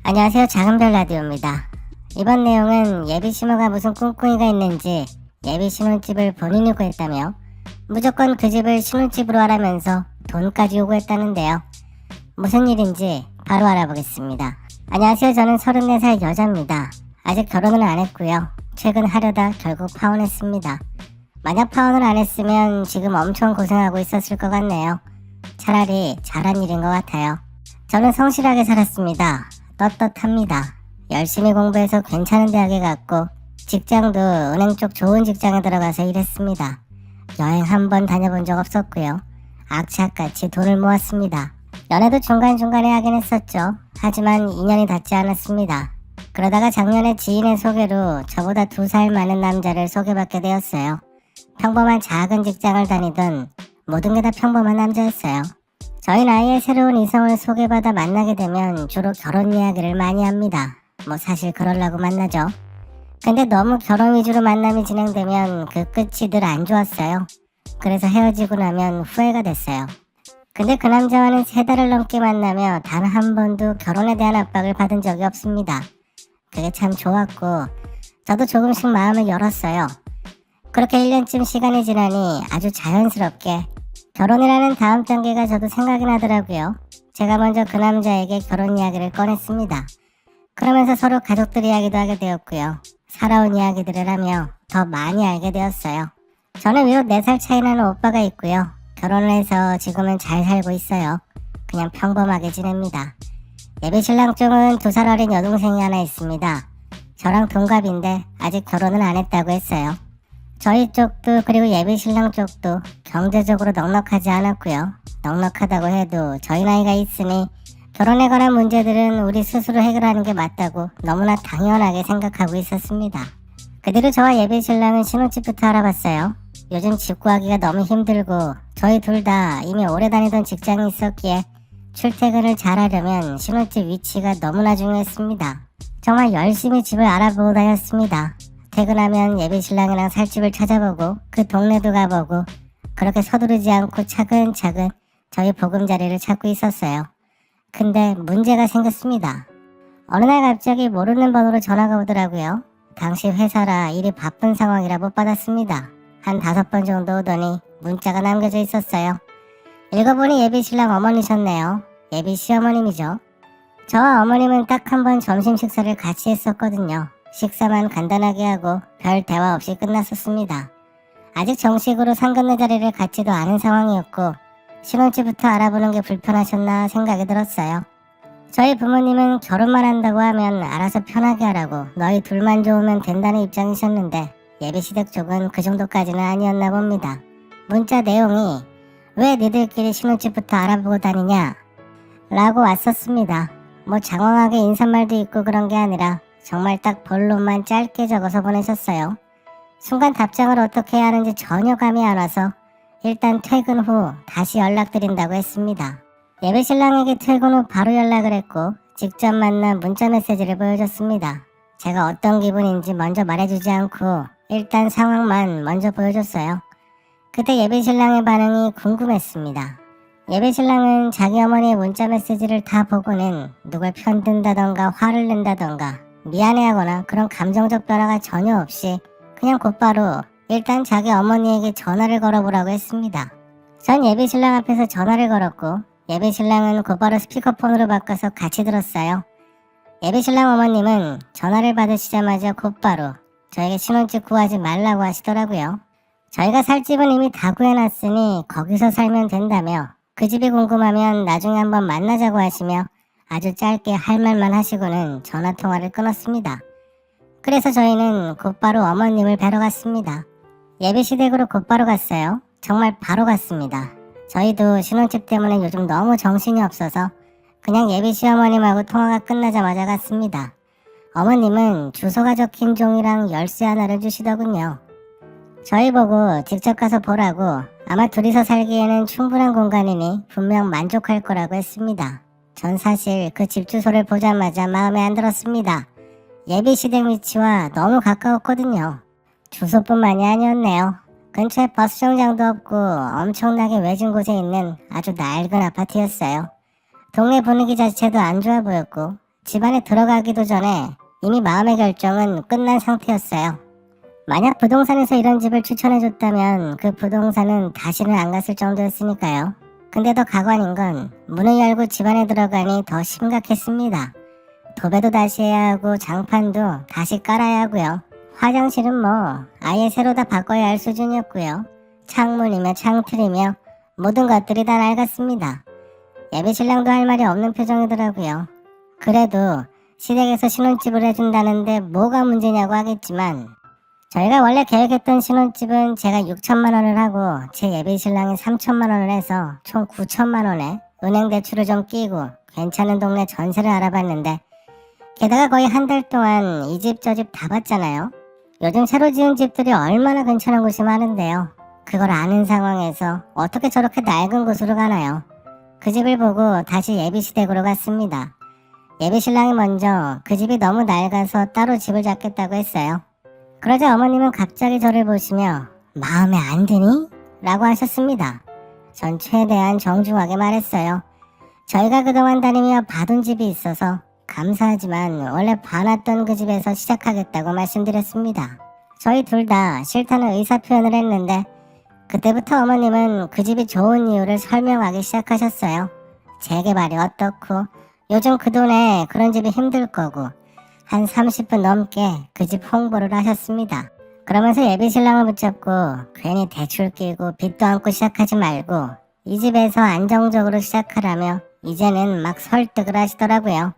안녕하세요. 작은별 라디오입니다. 이번 내용은 예비 신호가 무슨 꿍꿍이가 있는지 예비 신혼집을 본인이 구했다며 무조건 그 집을 신혼집으로 하라면서 돈까지 요구했다는데요. 무슨 일인지 바로 알아보겠습니다. 안녕하세요. 저는 34살 여자입니다. 아직 결혼은 안 했고요. 최근 하려다 결국 파혼했습니다. 만약 파혼을 안 했으면 지금 엄청 고생하고 있었을 것 같네요. 차라리 잘한 일인 것 같아요. 저는 성실하게 살았습니다. 떳떳합니다. 열심히 공부해서 괜찮은 대학에 갔고 직장도 은행 쪽 좋은 직장에 들어가서 일했습니다. 여행 한 번 다녀본 적 없었고요. 악착같이 돈을 모았습니다. 연애도 중간중간에 하긴 했었죠. 하지만 인연이 닿지 않았습니다. 그러다가 작년에 지인의 소개로 저보다 2살 많은 남자를 소개받게 되었어요. 평범한 작은 직장을 다니던 모든 게 다 평범한 남자였어요. 저희 나이에 새로운 이성을 소개받아 만나게 되면 주로 결혼 이야기를 많이 합니다. 뭐 사실 그러려고 만나죠. 근데 너무 결혼 위주로 만남이 진행되면 그 끝이 늘 안 좋았어요. 그래서 헤어지고 나면 후회가 됐어요. 근데 그 남자와는 3달을 넘게 만나며 단 한 번도 결혼에 대한 압박을 받은 적이 없습니다. 그게 참 좋았고 저도 조금씩 마음을 열었어요. 그렇게 1년쯤 시간이 지나니 아주 자연스럽게 결혼이라는 다음 단계가 저도 생각이 나더라고요. 제가 먼저 그 남자에게 결혼 이야기를 꺼냈습니다. 그러면서 서로 가족들 이야기도 하게 되었고요. 살아온 이야기들을 하며 더 많이 알게 되었어요. 저는 위로 4살 차이 나는 오빠가 있고요. 결혼을 해서 지금은 잘 살고 있어요. 그냥 평범하게 지냅니다. 예비 신랑 쪽은 2살 어린 여동생이 하나 있습니다. 저랑 동갑인데 아직 결혼은 안 했다고 했어요. 저희 쪽도 그리고 예비 신랑 쪽도 경제적으로 넉넉하지 않았고요. 넉넉하다고 해도 저희 나이가 있으니 결혼에 관한 문제들은 우리 스스로 해결하는 게 맞다고 너무나 당연하게 생각하고 있었습니다. 그 뒤로 저와 예비 신랑은 신혼집부터 알아봤어요. 요즘 집 구하기가 너무 힘들고 저희 둘 다 이미 오래 다니던 직장이 있었기에 출퇴근을 잘하려면 신혼집 위치가 너무나 중요했습니다. 정말 열심히 집을 알아보고 다녔습니다. 퇴근하면 예비 신랑이랑 살 집을 찾아보고 그 동네도 가보고 그렇게 서두르지 않고 차근차근 저희 보금자리를 찾고 있었어요. 근데 문제가 생겼습니다. 어느 날 갑자기 모르는 번호로 전화가 오더라고요. 당시 회사라 일이 바쁜 상황이라 못 받았습니다. 한 5번 정도 오더니 문자가 남겨져 있었어요. 읽어보니 예비 신랑 어머니셨네요. 예비 시어머님이죠. 저와 어머님은 딱 한 번 점심 식사를 같이 했었거든요. 식사만 간단하게 하고 별 대화 없이 끝났었습니다. 아직 정식으로 상견례 자리를 갖지도 않은 상황이었고 신혼집부터 알아보는 게 불편하셨나 생각이 들었어요. 저희 부모님은 결혼만 한다고 하면 알아서 편하게 하라고 너희 둘만 좋으면 된다는 입장이셨는데 예비시댁 쪽은 그 정도까지는 아니었나 봅니다. 문자 내용이 왜 니들끼리 신혼집부터 알아보고 다니냐 라고 왔었습니다. 뭐 장황하게 인사말도 있고 그런 게 아니라 정말 딱 본론만 짧게 적어서 보내셨어요. 순간 답장을 어떻게 해야 하는지 전혀 감이 안 와서 일단 퇴근 후 다시 연락드린다고 했습니다. 예비 신랑에게 퇴근 후 바로 연락을 했고 직접 만난 문자 메시지를 보여줬습니다. 제가 어떤 기분인지 먼저 말해주지 않고 일단 상황만 먼저 보여줬어요. 그때 예비 신랑의 반응이 궁금했습니다. 예비 신랑은 자기 어머니의 문자 메시지를 다 보고는 누굴 편든다던가 화를 낸다던가 미안해하거나 그런 감정적 변화가 전혀 없이 그냥 곧바로 일단 자기 어머니에게 전화를 걸어보라고 했습니다. 전 예비 신랑 앞에서 전화를 걸었고 예비 신랑은 곧바로 스피커폰으로 바꿔서 같이 들었어요. 예비 신랑 어머님은 전화를 받으시자마자 곧바로 저에게 신혼집 구하지 말라고 하시더라고요. 저희가 살 집은 이미 다 구해놨으니 거기서 살면 된다며 그 집이 궁금하면 나중에 한번 만나자고 하시며 아주 짧게 할 말만 하시고는 전화통화를 끊었습니다. 그래서 저희는 곧바로 어머님을 뵈러 갔습니다. 예비시댁으로 곧바로 갔어요. 정말 바로 갔습니다. 저희도 신혼집 때문에 요즘 너무 정신이 없어서 그냥 예비 시어머님하고 통화가 끝나자마자 갔습니다. 어머님은 주소가 적힌 종이랑 열쇠 하나를 주시더군요. 저희 보고 직접 가서 보라고 아마 둘이서 살기에는 충분한 공간이니 분명 만족할 거라고 했습니다. 전 사실 그 집 주소를 보자마자 마음에 안 들었습니다. 예비시댁 위치와 너무 가까웠거든요. 주소뿐만이 아니었네요. 근처에 버스 정장도 없고 엄청나게 외진 곳에 있는 아주 낡은 아파트였어요. 동네 분위기 자체도 안 좋아 보였고 집안에 들어가기도 전에 이미 마음의 결정은 끝난 상태였어요. 만약 부동산에서 이런 집을 추천해줬다면 그 부동산은 다시는 안 갔을 정도였으니까요. 근데 더 가관인 건 문을 열고 집 안에 들어가니 더 심각했습니다. 도배도 다시 해야 하고 장판도 다시 깔아야 하고요. 화장실은 뭐 아예 새로 다 바꿔야 할 수준이었고요. 창문이며 창틀이며 모든 것들이 다 낡았습니다. 예비신랑도 할 말이 없는 표정이더라고요. 그래도 시댁에서 신혼집을 해준다는데 뭐가 문제냐고 하겠지만 저희가 원래 계획했던 신혼집은 제가 6천만 원을 하고 제 예비신랑이 3천만 원을 해서 총 9천만 원에 은행 대출을 좀 끼고 괜찮은 동네 전세를 알아봤는데 게다가 거의 한 달 동안 이 집 저 집 다 봤잖아요. 요즘 새로 지은 집들이 얼마나 괜찮은 곳이 많은데요. 그걸 아는 상황에서 어떻게 저렇게 낡은 곳으로 가나요? 그 집을 보고 다시 예비시댁으로 갔습니다. 예비신랑이 먼저 그 집이 너무 낡아서 따로 집을 잡겠다고 했어요. 그러자 어머님은 갑자기 저를 보시며 마음에 안 드니? 라고 하셨습니다. 전 최대한 정중하게 말했어요. 저희가 그동안 다니며 봐둔 집이 있어서 감사하지만 원래 봐놨던 그 집에서 시작하겠다고 말씀드렸습니다. 저희 둘 다 싫다는 의사표현을 했는데 그때부터 어머님은 그 집이 좋은 이유를 설명하기 시작하셨어요. 재개발이 어떻고 요즘 그 돈에 그런 집이 힘들 거고 한 30분 넘게 그 집 홍보를 하셨습니다. 그러면서 예비신랑을 붙잡고 괜히 대출 끼고 빚도 안고 시작하지 말고 이 집에서 안정적으로 시작하라며 이제는 막 설득을 하시더라고요.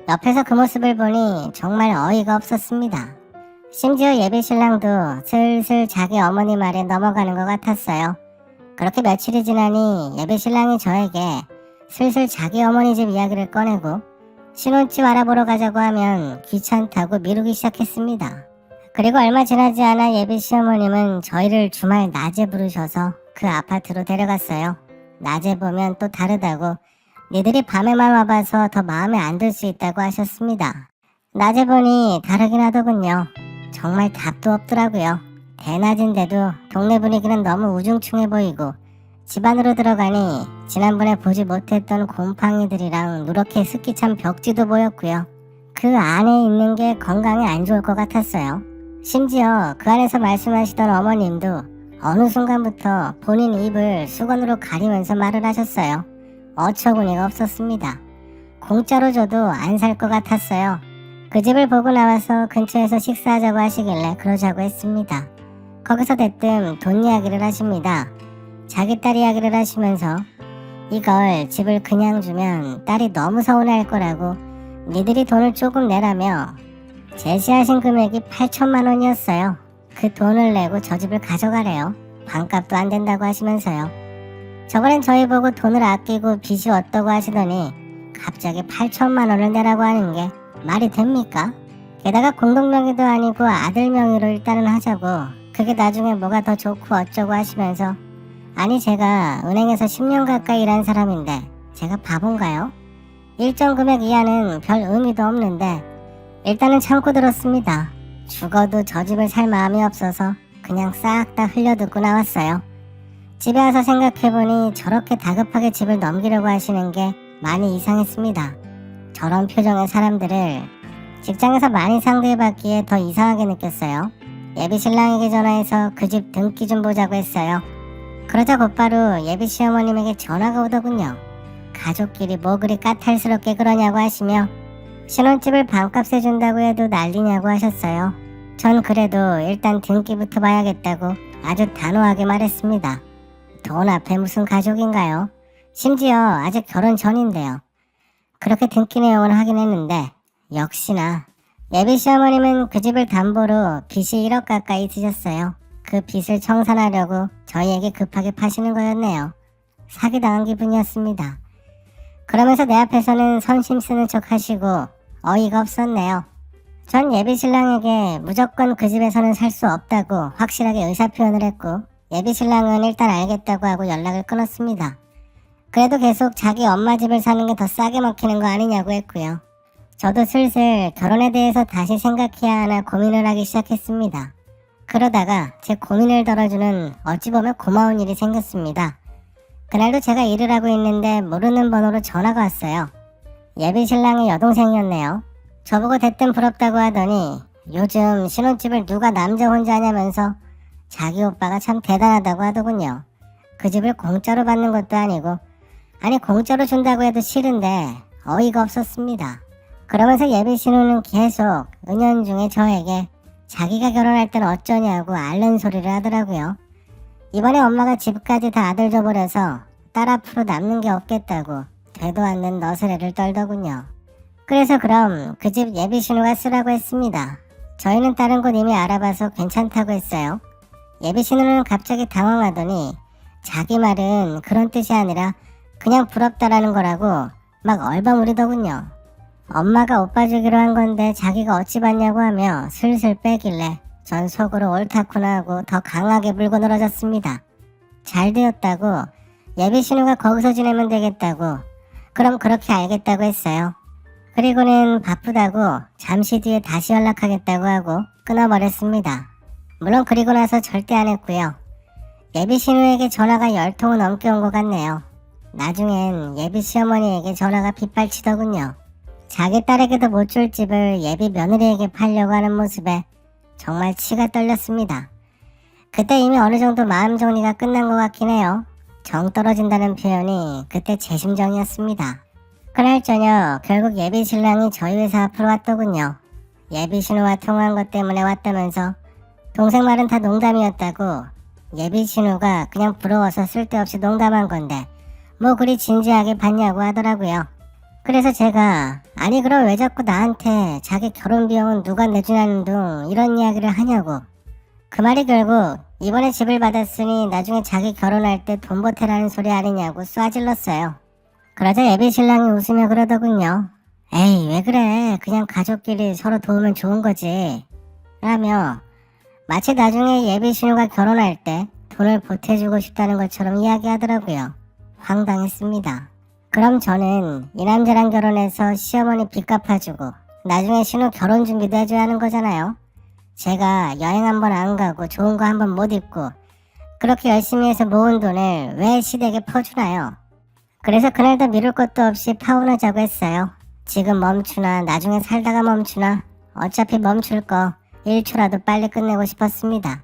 옆에서 그 모습을 보니 정말 어이가 없었습니다. 심지어 예비신랑도 슬슬 자기 어머니 말에 넘어가는 것 같았어요. 그렇게 며칠이 지나니 예비신랑이 저에게 슬슬 자기 어머니 집 이야기를 꺼내고 신혼집 알아보러 가자고 하면 귀찮다고 미루기 시작했습니다. 그리고 얼마 지나지 않아 예비 시어머님은 저희를 주말 낮에 부르셔서 그 아파트로 데려갔어요. 낮에 보면 또 다르다고 니들이 밤에만 와봐서 더 마음에 안 들 수 있다고 하셨습니다. 낮에 보니 다르긴 하더군요. 정말 답도 없더라고요. 대낮인데도 동네 분위기는 너무 우중충해 보이고 집 안으로 들어가니 지난번에 보지 못했던 곰팡이들이랑 누렇게 습기 찬 벽지도 보였고요. 그 안에 있는 게 건강에 안 좋을 것 같았어요. 심지어 그 안에서 말씀하시던 어머님도 어느 순간부터 본인 입을 수건으로 가리면서 말을 하셨어요. 어처구니가 없었습니다. 공짜로 줘도 안 살 것 같았어요. 그 집을 보고 나와서 근처에서 식사하자고 하시길래 그러자고 했습니다. 거기서 대뜸 돈 이야기를 하십니다. 자기 딸 이야기를 하시면서 이걸 집을 그냥 주면 딸이 너무 서운해할 거라고 니들이 돈을 조금 내라며 제시하신 금액이 8천만 원이었어요. 그 돈을 내고 저 집을 가져가래요. 반값도 안 된다고 하시면서요. 저번엔 저희 보고 돈을 아끼고 빚이 어떠고 하시더니 갑자기 8천만 원을 내라고 하는 게 말이 됩니까? 게다가 공동명의도 아니고 아들 명의로 일단은 하자고 그게 나중에 뭐가 더 좋고 어쩌고 하시면서 아니 제가 은행에서 10년 가까이 일한 사람인데 제가 바본가요? 일정 금액 이하는 별 의미도 없는데 일단은 참고 들었습니다. 죽어도 저 집을 살 마음이 없어서 그냥 싹 다 흘려듣고 나왔어요. 집에 와서 생각해보니 저렇게 다급하게 집을 넘기려고 하시는 게 많이 이상했습니다. 저런 표정의 사람들을 직장에서 많이 상대해봤기에 더 이상하게 느꼈어요. 예비신랑에게 전화해서 그 집 등기 좀 보자고 했어요. 그러자 곧바로 예비 시어머님에게 전화가 오더군요. 가족끼리 뭐 그리 까탈스럽게 그러냐고 하시며 신혼집을 반값에 준다고 해도 난리냐고 하셨어요. 전 그래도 일단 등기부터 봐야겠다고 아주 단호하게 말했습니다. 돈 앞에 무슨 가족인가요? 심지어 아직 결혼 전인데요. 그렇게 등기 내용을 확인했는데 역시나 예비 시어머님은 그 집을 담보로 빚이 1억 가까이 드셨어요. 그 빚을 청산하려고 저희에게 급하게 파시는 거였네요. 사기당한 기분이었습니다. 그러면서 내 앞에서는 선심 쓰는 척 하시고 어이가 없었네요. 전 예비신랑에게 무조건 그 집에서는 살 수 없다고 확실하게 의사표현을 했고 예비신랑은 일단 알겠다고 하고 연락을 끊었습니다. 그래도 계속 자기 엄마 집을 사는 게 더 싸게 먹히는 거 아니냐고 했고요. 저도 슬슬 결혼에 대해서 다시 생각해야 하나 고민을 하기 시작했습니다. 그러다가 제 고민을 덜어주는 어찌 보면 고마운 일이 생겼습니다. 그날도 제가 일을 하고 있는데 모르는 번호로 전화가 왔어요. 예비 신랑의 여동생이었네요. 저보고 대뜸 부럽다고 하더니 요즘 신혼집을 누가 남자 혼자 하냐면서 자기 오빠가 참 대단하다고 하더군요. 그 집을 공짜로 받는 것도 아니고, 아니 공짜로 준다고 해도 싫은데 어이가 없었습니다. 그러면서 예비 신우는 계속 은연중에 저에게 자기가 결혼할 땐 어쩌냐고 앓는 소리를 하더라고요. 이번에 엄마가 집까지 다 아들 줘버려서 딸 앞으로 남는 게 없겠다고 되도 않는 너스레를 떨더군요. 그래서 그럼 그 집 예비 신우가 쓰라고 했습니다. 저희는 다른 곳 이미 알아봐서 괜찮다고 했어요. 예비 신우는 갑자기 당황하더니 자기 말은 그런 뜻이 아니라 그냥 부럽다라는 거라고 막 얼버무리더군요. 엄마가 오빠 주기로 한 건데 자기가 어찌 받냐고 하며 슬슬 빼길래 전 속으로 옳다구나 하고 더 강하게 물고 늘어졌습니다. 잘 되었다고, 예비 신우가 거기서 지내면 되겠다고, 그럼 그렇게 알겠다고 했어요. 그리고는 바쁘다고 잠시 뒤에 다시 연락하겠다고 하고 끊어버렸습니다. 물론 그리고 나서 절대 안 했고요. 예비 신우에게 전화가 10통은 넘게 온 것 같네요. 나중엔 예비 시어머니에게 전화가 빗발치더군요. 자기 딸에게도 못 줄 집을 예비 며느리에게 팔려고 하는 모습에 정말 치가 떨렸습니다. 그때 이미 어느 정도 마음 정리가 끝난 것 같긴 해요. 정 떨어진다는 표현이 그때 제 심정이었습니다. 그날 저녁 결국 예비 신랑이 저희 회사 앞으로 왔더군요. 예비 신우와 통화한 것 때문에 왔다면서 동생 말은 다 농담이었다고, 예비 신우가 그냥 부러워서 쓸데없이 농담한 건데 뭐 그리 진지하게 봤냐고 하더라고요. 그래서 제가 아니 그럼 왜 자꾸 나한테 자기 결혼 비용은 누가 내주냐는 둥 이런 이야기를 하냐고. 그 말이 결국 이번에 집을 받았으니 나중에 자기 결혼할 때 돈 보태라는 소리 아니냐고 쏴질렀어요. 그러자 예비 신랑이 웃으며 그러더군요. 에이 왜 그래, 그냥 가족끼리 서로 도우면 좋은 거지 라며 마치 나중에 예비 신우가 결혼할 때 돈을 보태주고 싶다는 것처럼 이야기하더라고요. 황당했습니다. 그럼 저는 이 남자랑 결혼해서 시어머니 빚 갚아주고 나중에 신우 결혼 준비도 해줘야 하는 거잖아요. 제가 여행 한번 안 가고 좋은 거 한번 못 입고 그렇게 열심히 해서 모은 돈을 왜 시댁에 퍼주나요? 그래서 그날도 미룰 것도 없이 파혼하자고 했어요. 지금 멈추나 나중에 살다가 멈추나 어차피 멈출 거 1초라도 빨리 끝내고 싶었습니다.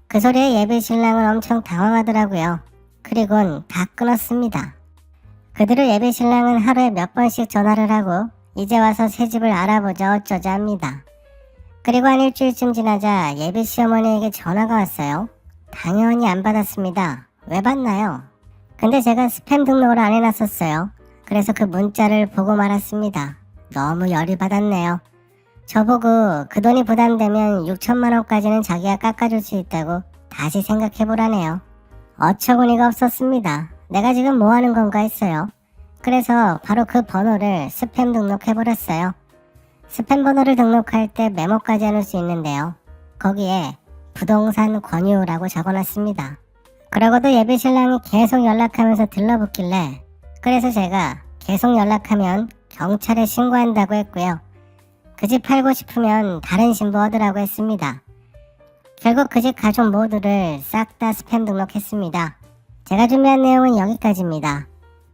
그 소리에 예비 신랑은 엄청 당황하더라고요. 그리곤 다 끊었습니다. 그대로 예비 신랑은 하루에 몇 번씩 전화를 하고 이제 와서 새 집을 알아보자 어쩌자 합니다. 그리고 한 일주일쯤 지나자 예비 시어머니에게 전화가 왔어요. 당연히 안 받았습니다. 왜 받나요? 근데 제가 스팸 등록을 안 해놨었어요. 그래서 그 문자를 보고 말았습니다. 너무 열이 받았네요. 저보고 그 돈이 부담되면 6천만 원까지는 자기가 깎아줄 수 있다고 다시 생각해보라네요. 어처구니가 없었습니다. 내가 지금 뭐 하는 건가 했어요. 그래서 바로 그 번호를 스팸 등록해버렸어요. 스팸 번호를 등록할 때 메모까지 해놓을 수 있는데요. 거기에 부동산 권유라고 적어놨습니다. 그러고도 예비 신랑이 계속 연락하면서 들러붙길래 그래서 제가 계속 연락하면 경찰에 신고한다고 했고요. 그 집 팔고 싶으면 다른 신부 얻으라고 했습니다. 결국 그 집 가족 모두를 싹 다 스팸 등록했습니다. 제가 준비한 내용은 여기까지입니다.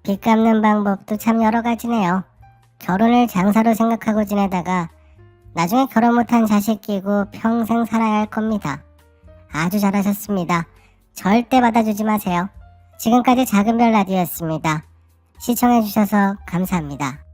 빚 갚는 방법도 참 여러 가지네요. 결혼을 장사로 생각하고 지내다가 나중에 결혼 못한 자식 끼고 평생 살아야 할 겁니다. 아주 잘하셨습니다. 절대 받아주지 마세요. 지금까지 작은별 라디오였습니다. 시청해주셔서 감사합니다.